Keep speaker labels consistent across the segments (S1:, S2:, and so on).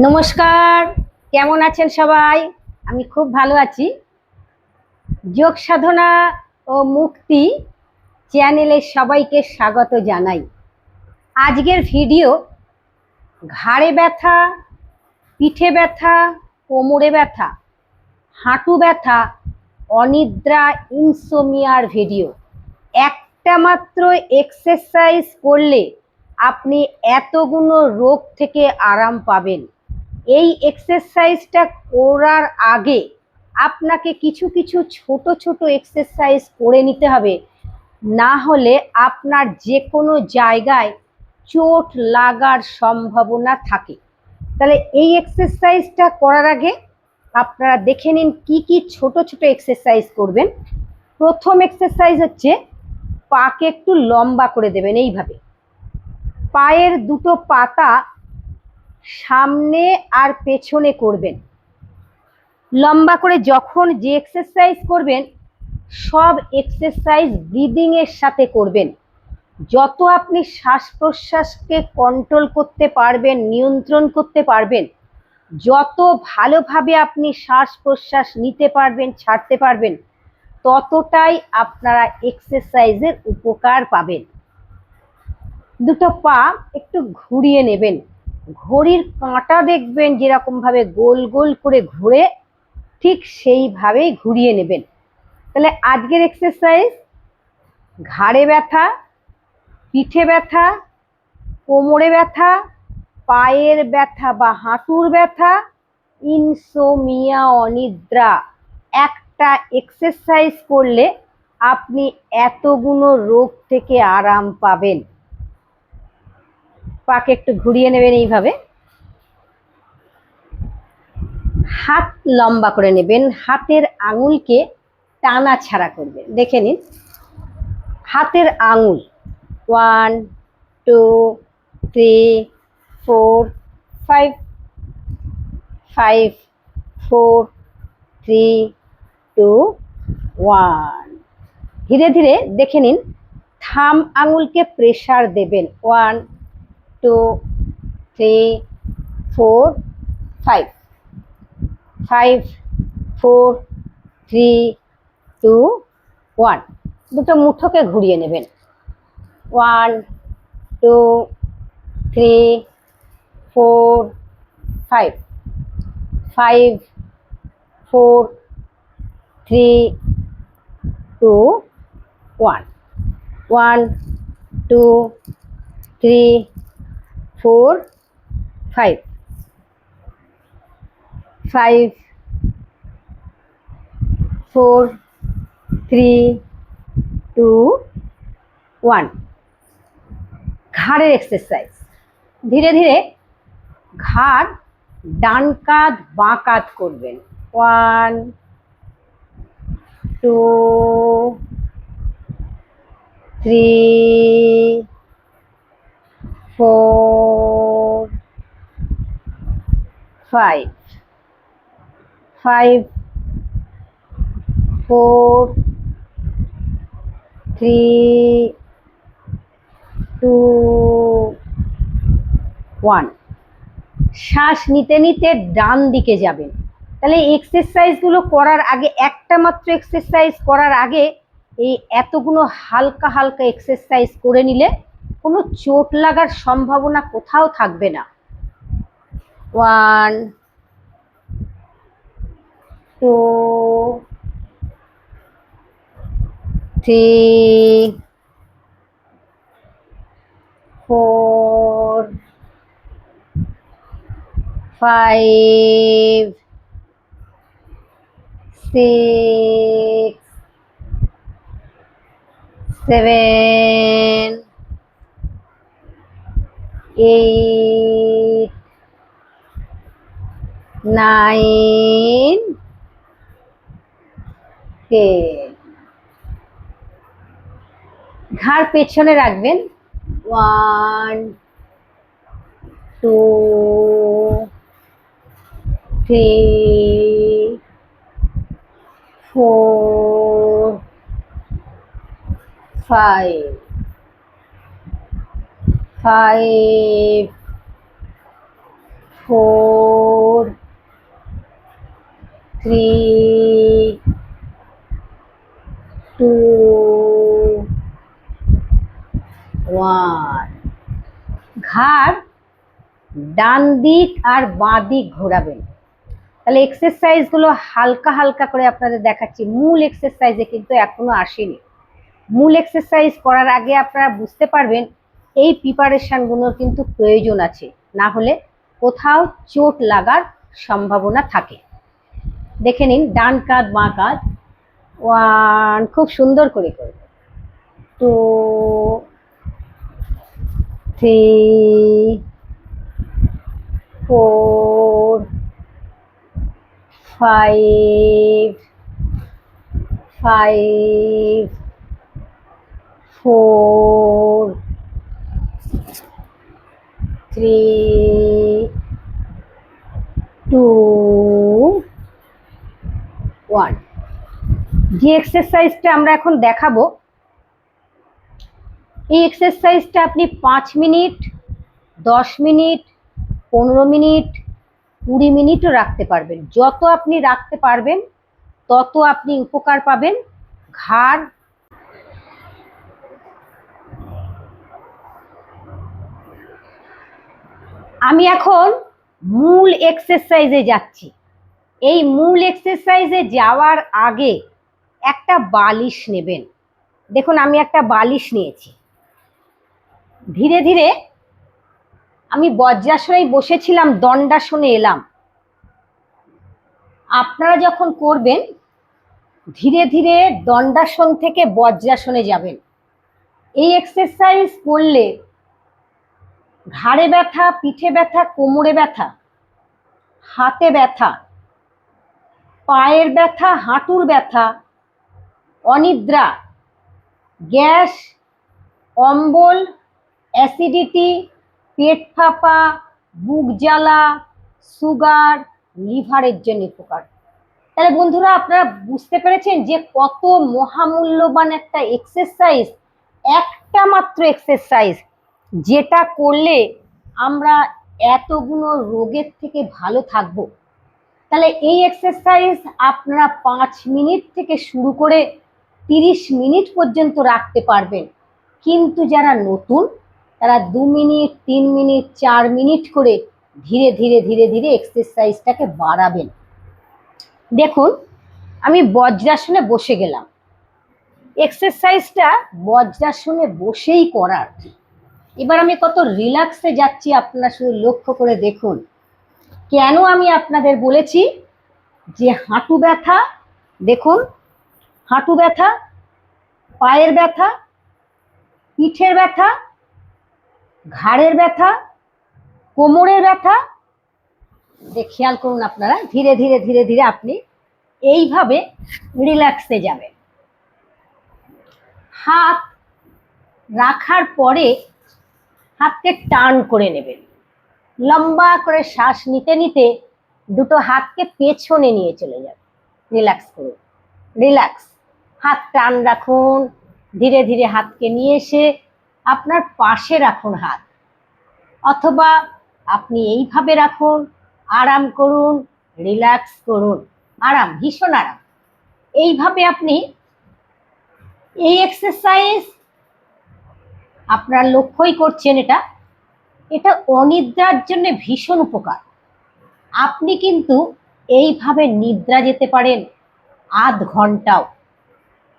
S1: নমস্কার। কেমন আছেন সবাই? আমি খুব ভালো আছি। যোগ সাধনা ও মুক্তি চ্যানেলে সবাইকে স্বাগত জানাই। আজকের ভিডিও ঘাড়ে ব্যথা, পিঠে ব্যথা, কোমরে ব্যথা, হাঁটু ব্যথা, অনিদ্রা, ইনসোমিয়ার ভিডিও। একটা মাত্র এক্সারসাইজ করলে আপনি এতগুলো রোগ থেকে আরাম পাবেন। এই এক্সারসাইজটা করার আগে আপনাকে কিছু কিছু ছোট ছোট এক্সারসাইজ করে নিতে হবে, না হলে আপনার যে কোনো জায়গায় চোট লাগার সম্ভাবনা থাকে। তাহলে এই এক্সারসাইজটা করার আগে আপনারা দেখে নিন কি কি ছোট ছোট এক্সারসাইজ করবেন। প্রথম এক্সারসাইজ হচ্ছে পাকে একটু লম্বা করে দেবেন। এইভাবে পায়ের দুটো পাতা সামনে আর পেছনে করবেন লম্বা করে। যখন যে এক্সারসাইজ করবেন সব এক্সারসাইজ ব্রিদিং এর সাথে করবেন। যত আপনি শ্বাস প্রশ্বাসকে কন্ট্রোল করতে পারবেন, নিয়ন্ত্রণ করতে পারবেন, যত ভালোভাবে আপনি শ্বাস প্রশ্বাস নিতে পারবেন, ছাড়তে পারবেন, ততটাই আপনারা এক্সারসাইজের উপকার পাবেন। দুটো পা একটু ঘুরিয়ে নেবেন। ঘড়ির কাঁটা দেখবেন যেরকম ভাবে গোল গোল করে ঘুরে, ঠিক সেইভাবেই ঘুরিয়ে নেবেন। তাহলে আজকের এক্সারসাইজ ঘাড়ে ব্যথা, পিঠে ব্যথা, কোমরে ব্যথা, পায়ের ব্যথা বা হাঁটুর ব্যথা, ইনসোমিয়া, অনিদ্রা। একটা এক্সারসাইজ করলে আপনি এতগুলো রোগ থেকে আরাম পাবেন। পাকে একটু ঘুরিয়ে নেবেন এইভাবে। হাত লম্বা করে নেবেন, হাতের আঙুলকে টানা ছাড়া করবেন। দেখে নিন হাতের আঙুল 1 2 3 4 5 5 4 3 2 1। ধীরে ধীরে দেখে নিন থাম আঙুলকে প্রেসার দেবেন। 1 2 3 4 5 5 4 3 2 1। দুটো মুঠোকে ঘুরিয়ে নেবেন। 1 2 3 4 5 5 4 3 2 1 1 2 3 4 5 5 4 3 2 1। ঘাড়ের এক্সারসাইজ। ধীরে ধীরে ঘাড় ডান কাঁধ বাঁ কাঁধ করবেন। 1 2 3 4 5 5 4 3 2 1। শ্বাস নিতে নিতে ডান দিকে যাবেন। তাহলে এক্সারসাইজগুলো করার আগে, একটা মাত্র এক্সারসাইজ করার আগে এই এতগুলো হালকা হালকা এক্সারসাইজ করে নিলে কোনো চোট লাগার সম্ভাবনা কোথাও থাকবে না। 1 2 3 4 5 6 7 8 9 10। ঘাড় পেছনে রাখবেন। 1 2 3 4 5 5 4 3 2 1। ঘাড় ডান দিক আর বাঁ দিক ঘোরাবেন। তাহলে এক্সারসাইজগুলো হালকা হালকা করে আপনাদের দেখাচ্ছি, মূল এক্সারসাইজে কিন্তু এখনো আসেনি। মূল এক্সারসাইজ করার আগে আপনারা বুঝতে পারবেন এই প্রিপারেশনগুলোর কিন্তু প্রয়োজন আছে, না হলে কোথাও চোট লাগার সম্ভাবনা থাকে। দেখে নিন, ডান কাঁধ বাঁ কাঁধ। 1, খুব সুন্দর করে করবে। 2 3 4 5 4 3 2 1। যে এক্সারসাইজটা আমরা এখন দেখাবো, এই এক্সারসাইজটা আপনি 5 মিনিট, 10 মিনিট, 15 মিনিট, 20 মিনিটও রাখতে পারবেন। যত আপনি রাখতে পারবেন তত আপনি উপকার পাবেন। ঘাড় আমি এখন মূল এক্সারসাইজে যাচ্ছি। এই মূল এক্সারসাইজে যাওয়ার আগে একটা বালিশ নেবেন। দেখুন, আমি একটা বালিশ নিয়েছি। ধীরে ধীরে আমি বজ্রাসনেই বসেছিলাম, দণ্ডাসনে এলাম। আপনারা যখন করবেন ধীরে ধীরে দণ্ডাসন থেকে বজ্রাসনে যাবেন। এই এক্সারসাইজ করলে ঘাড়ে ব্যথা, পিঠে ব্যথা, কোমরে ব্যথা, হাতে ব্যথা, পায়ের ব্যথা, হাঁটুর ব্যথা, অনিদ্রা, গ্যাস, অম্বল, অ্যাসিডিটি, পেট ফাঁপা, বুক জ্বালা, সুগার, লিভারের জন্য উপকার। তাহলে বন্ধুরা, আপনারা বুঝতে পেরেছেন যে কত মহামূল্যবান একটা এক্সারসাইজ, একটা মাত্র এক্সারসাইজ, যেটা করলে আমরা এতগুলো রোগের থেকে ভালো থাকব। তাহলে এই এক্সারসাইজ আপনারা 5 মিনিট থেকে শুরু করে 30 মিনিট পর্যন্ত রাখতে পারবেন। কিন্তু যারা নতুন তারা 2 মিনিট, 3 মিনিট, 4 মিনিট করে ধীরে ধীরে ধীরে ধীরে এক্সারসাইজটাকে বাড়াবেন। দেখুন, আমি বজ্রাসনে বসে গেলাম। এক্সারসাইজটা বজ্রাসনে বসেই করার। এবার আমি কত রিল্যাক্সে যাচ্ছি আপনারা শুধু লক্ষ্য করে দেখুন। কেন আমি আপনাদের বলেছি যে হাঁটু ব্যথা, দেখুন হাঁটু ব্যথা, পায়ের ব্যথা, পিঠের ব্যথা, ঘাড়ের ব্যথা, কোমরের ব্যথা, খেয়াল করুন আপনারা, ধীরে ধীরে ধীরে ধীরে আপনি এইভাবে রিল্যাক্সে যাবেন। হাত রাখার পরে হাতকে টার্ন করে নেবেন। লম্বা করে শ্বাস নিতে নিতে দুটো হাতকে পেছনে নিয়ে চলে যাবেন। রিল্যাক্স করুন, রিল্যাক্স। হাত টান রাখুন। ধীরে ধীরে হাতকে নিয়ে এসে আপনার পাশে রাখুন হাত, অথবা আপনি এইভাবে রাখুন। আরাম করুন, রিল্যাক্স করুন, আরাম, ভীষণ আরাম। এইভাবে আপনি এই এক্সারসাইজ আপনার লক্ষ্যই করছেন, এটা অনিদ্রার জন্য ভীষণ উপকার। আপনি কিন্তু এইভাবে নিদ্রা যেতে পারেন আধ ঘন্টাও,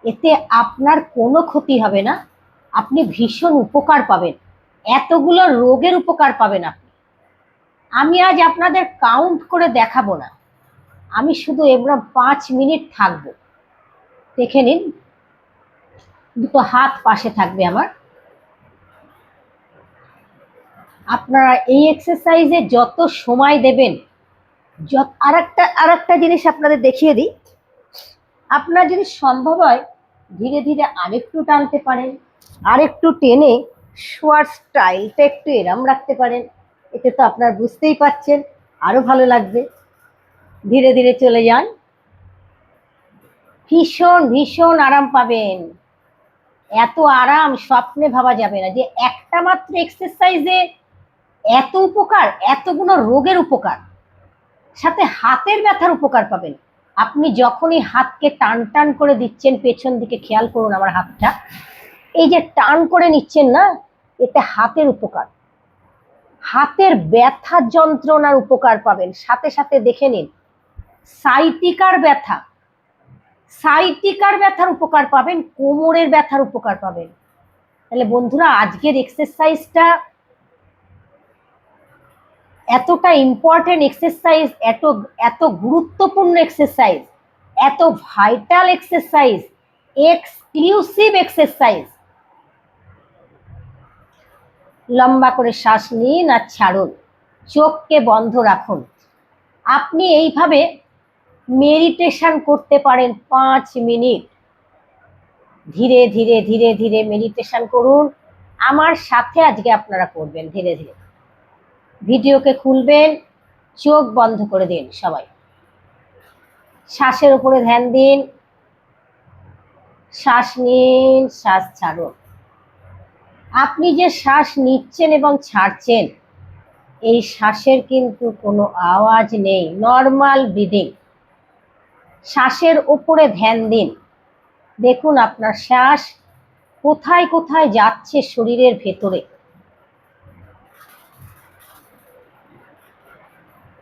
S1: এতে আপনার কোনো ক্ষতি হবে না। আপনি ভীষণ উপকার পাবেন, এতগুলো রোগের উপকার পাবেন আপনি। আমি আজ আপনাদের কাউন্ট করে দেখাবো না, আমি শুধু এবার 5 মিনিট থাকবো। দেখে নিন, দুটো হাত পাশে থাকবে আমার। আপনারা এই এক্সারসাইজে যত সময় দেবেন, আরেকটা জিনিস আপনাদের দেখিয়ে দিই। আপনারা যদি সম্ভব হয় ধীরে ধীরে আরেকটু টানতে পারেন, আরেকটু টেনে শোয়ার স্টাইলটা একটু এরম রাখতে পারেন। এতে তো আপনারা বুঝতেই পারছেন, আরো ভালো লাগবে। ধীরে ধীরে চলে যান, ভীষণ ভীষণ আরাম পাবেন। এত আরাম স্বপ্নে ভাবা যাবে না যে একটা মাত্র এক্সারসাইজে এত উপকার, এতগুলো রোগের উপকার, সাথে হাতের ব্যথার উপকার পাবেন। আপনি যখনই হাতকে টান টান করে দিচ্ছেন পেছন দিকে, খেয়াল করুন আমার হাতটা, এই যে টান করে নিচ্ছেন না, এতে হাতের উপকার, হাতের ব্যথা যন্ত্রণার উপকার পাবেন। সাথে সাথে দেখে নিন সাইটিকার ব্যথা, সাইটিকার ব্যথার উপকার পাবেন, কোমরের ব্যথার উপকার পাবেন। তাহলে বন্ধুরা আজকের এক্সারসাইজটা এতটা ইম্পর্টেন্ট এক্সারসাইজ, এত এত গুরুত্বপূর্ণ এক্সারসাইজ, এত ভাইটাল এক্সারসাইজ, এক্সক্লুসিভ এক্সারসাইজ। লম্বা করে শ্বাস নিন আর ছাড়ুন, চোখকে বন্ধ রাখুন। আপনি এইভাবে মেডিটেশন করতে পারেন 5 মিনিট। ধীরে ধীরে ধীরে ধীরে মেডিটেশন করুন, আমার সাথে আজকে আপনারা করবেন। ধীরে ধীরে ভিডিওকে খুলবেন, চোখ বন্ধ করে দিন সবাই, শ্বাসের উপরে ধ্যান দিন, শ্বাস নিন, শ্বাস ছাড়ুন। আপনি যে শ্বাস নিচ্ছেন এবং ছাড়ছেন, এই শ্বাসের কিন্তু কোনো আওয়াজ নেই, নর্মাল ব্রিদিং। শ্বাসের উপরে ধ্যান দিন, দেখুন আপনার শ্বাস কোথায় কোথায় যাচ্ছে শরীরের ভেতরে।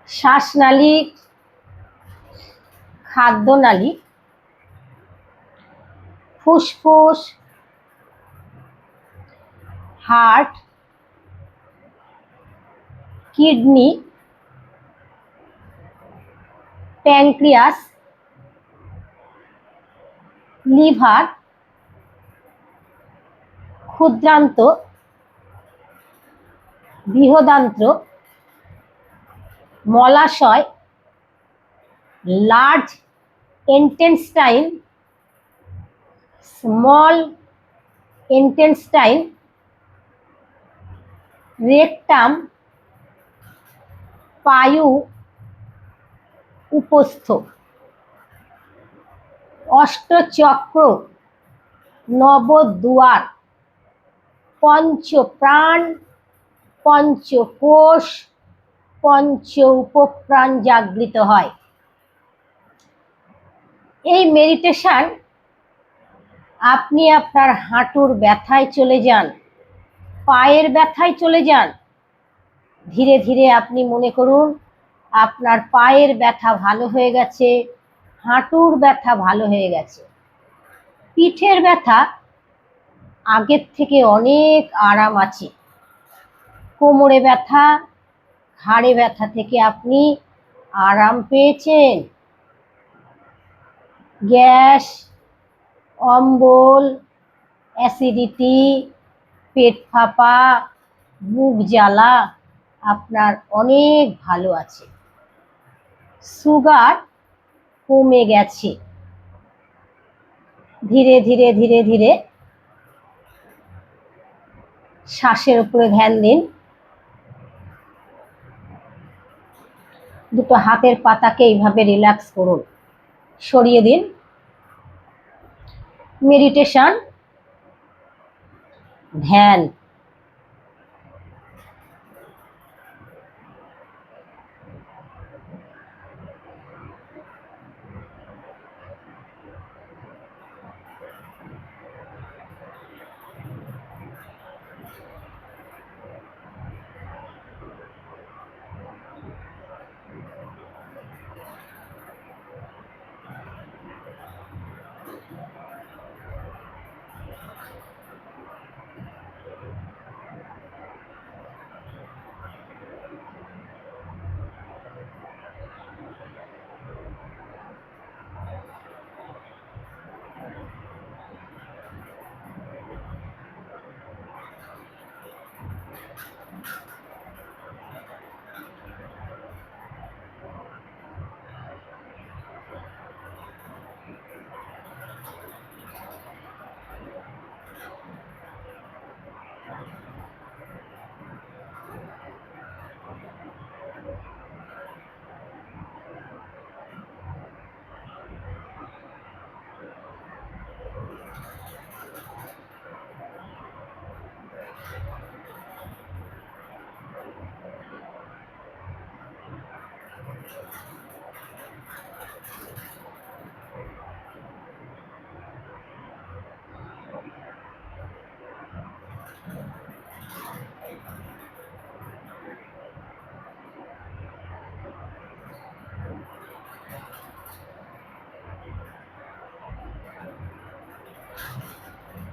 S1: শ্বাসনালী, খাদ্যনালী, ফুসফুস, হার্ট, কিডনি, প্যানক্রিয়াস, লিভার, ক্ষুদ্রান্ত, বৃহদান্ত্র, মলাশয়, large intestine, small intestine, rectum, পায়ু, উপস্থ, অষ্টচক্র, নবদুয়ার, পঞ্চপ্রাণ, পঞ্চকোষ, পঞ্চ উপপ্রাণ জাগৃত হয়। এই মেডিটেশন আপনি আপনার হাঁটুর ব্যথায় চলে যান, পায়ের ব্যথায় চলে যান। ধীরে ধীরে আপনি মনে করুন আপনার পায়ের ব্যথা ভালো হয়ে গেছে, হাঁটুর ব্যথা ভালো হয়ে গেছে, পিঠের ব্যথা আগের থেকে অনেক আরাম আছে, কোমরে ব্যথা, ঘাড়ে ব্যথা থেকে আপনি আরাম পেয়েছেন। গ্যাস, অম্বল, অ্যাসিডিটি, পেট ফাঁপা, বুক জ্বালা আপনার অনেক ভালো আছে। সুগার কমে গেছে। ধীরে ধীরে ধীরে ধীরে শ্বাসের উপরে ধ্যান দিন। দুটো হাতের পাতাকে এইভাবে রিল্যাক্স করুন, সরিয়ে দিন। মেডিটেশন, ধ্যান।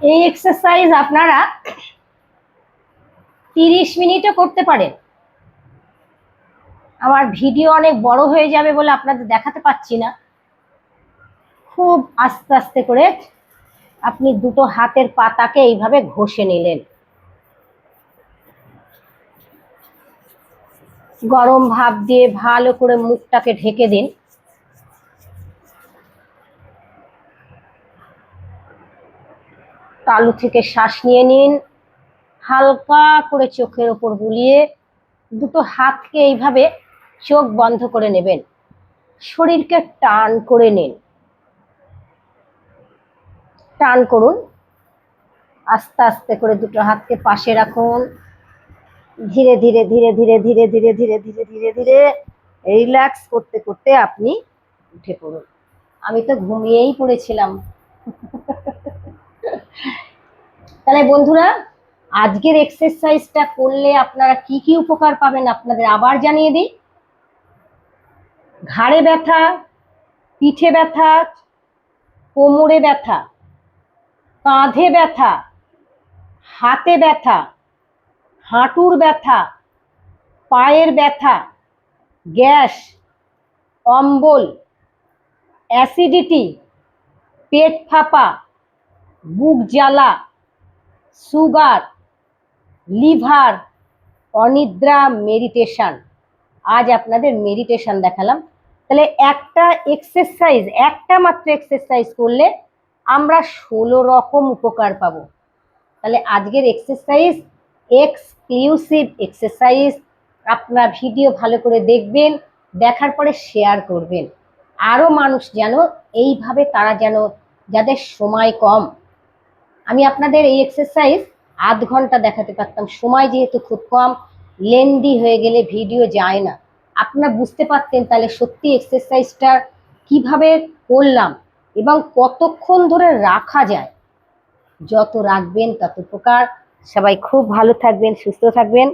S1: এই এক্সারসাইজ আপনারা 30 মিনিটও করতে পারেন। আমার ভিডিও অনেক বড় হয়ে যাবে বলে আপনাদের দেখাতে পাচ্ছি না। খুব আস্তে আস্তে করে আপনি দুটো হাতের পাতাকে এইভাবে ঘষে নিলেন। গরম ভাপ দিয়ে ভালো করে মুখটাকে ঢেকে দিন। তালু থেকে শ্বাস নিয়ে নিন, হালকা করে চোখের ওপর বুলিয়ে দুটো হাতকে এইভাবে চোখ বন্ধ করে নেবেন। শরীরকে টান করে নিন, টান করুন। আস্তে আস্তে করে দুটো হাতকে পাশে রাখুন। ধীরে ধীরে ধীরে ধীরে ধীরে ধীরে ধীরে ধীরে ধীরে ধীরে রিল্যাক্স করতে করতে আপনি উঠে পড়ুন। আমি তো ঘুমিয়েই পড়েছিলাম। তাহলে বন্ধুরা, আজকের এক্সারসাইজটা করলে আপনারা কি কি উপকার পাবেন আপনাদের আবার জানিয়ে দিই। ঘাড়ে ব্যথা, পিঠে ব্যথা, কোমরে ব্যথা, কাঁধে ব্যথা, হাতে ব্যথা, হাঁটুর ব্যথা, পায়ের ব্যথা, গ্যাস, অম্বল, অ্যাসিডিটি, পেট ফাঁপা, বুক জ্বালা, সুগার, লিভার, অনিদ্রা, মেডিটেশন। আজ আপনাদের মেডিটেশন দেখালাম। তাহলে একটা এক্সারসাইজ, একটা মাত্র এক্সারসাইজ করলে আমরা 16 রকম উপকার পাবো। তাহলে আজকের এক্সারসাইজ এক্সক্লুসিভ এক্সারসাইজ। আপনার ভিডিও ভালো করে দেখবেন, দেখার পরে শেয়ার করবেন। আরও মানুষ যেন এইভাবে, তারা যেন, যাদের সময় কম, আমি আপনাদের এই এক্সারসাইজ আধ ঘন্টা দেখাতে পারতাম, সময় যেহেতু খুব কম, লেন্দি হয়ে গেলে ভিডিও যায় না। আপনারা বুঝতে পারতেন তাহলে সত্যি এক্সারসাইজটা কিভাবে করলাম এবং কতক্ষণ ধরে রাখা যায়। যত রাখবেন তত উপকার। সবাই খুব ভালো থাকবেন, সুস্থ থাকবেন।